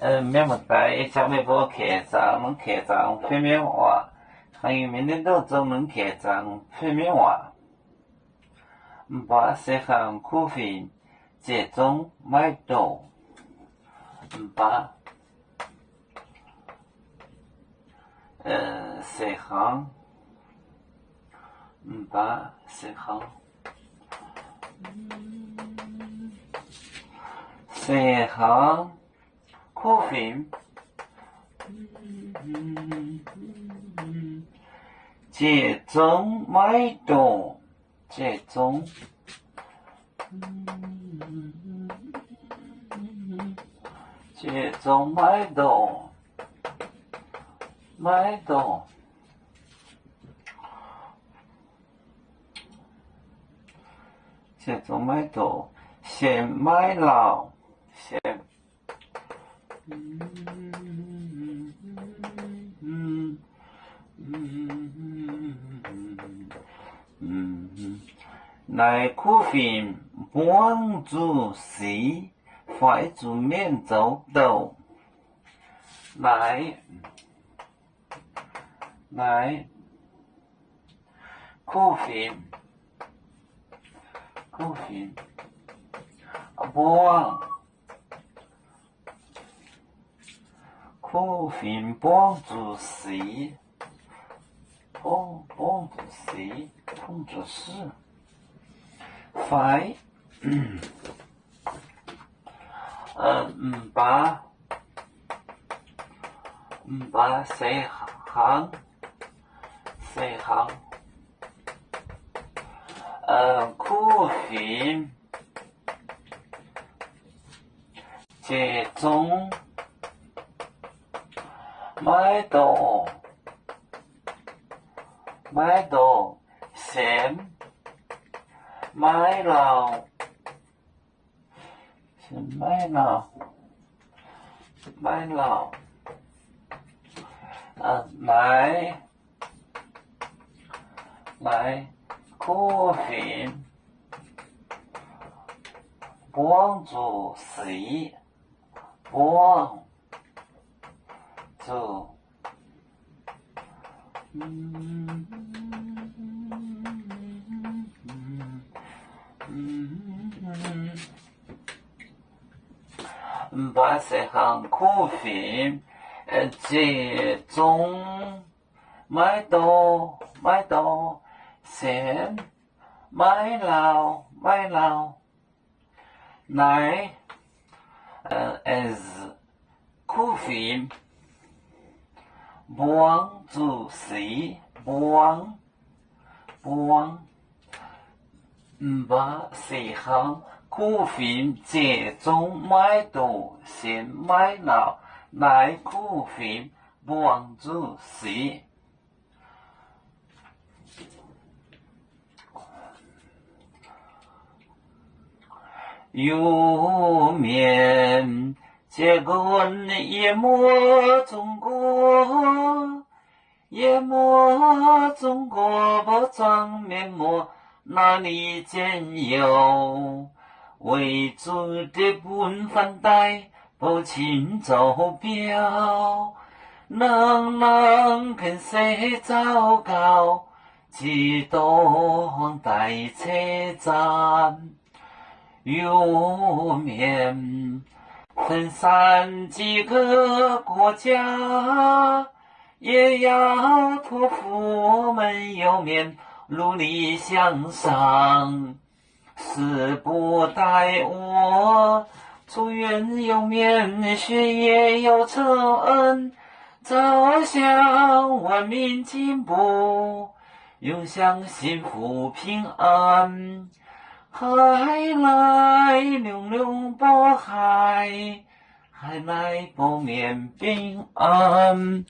缅甸在小梅坡客家方面话，还有缅甸都专门客家方面话。把这项苦费集中买到，把这项苦费集中买到，集中买到，集中买到，先买了，来苦费帮助谁快速免走到，来苦费帮助谁？帮助事？快，把这行，苦费集中买到，先买了，来苦费帮助谁？帮助把这项苦费集中买到，先买了，来苦费帮助谁？把这项苦费集中买到，先买了，来苦费帮助谁？有面结棍淹没中国，不装面目哪里见有？为主的本反带不请走标，能跟谁糟糕？几多待车站？有面分散几个国家，也要托付我们有面努力向上。死不待我，祝愿有面学业有成，走向文明进步，永享幸福平安。海来流流波海，海来不免平安。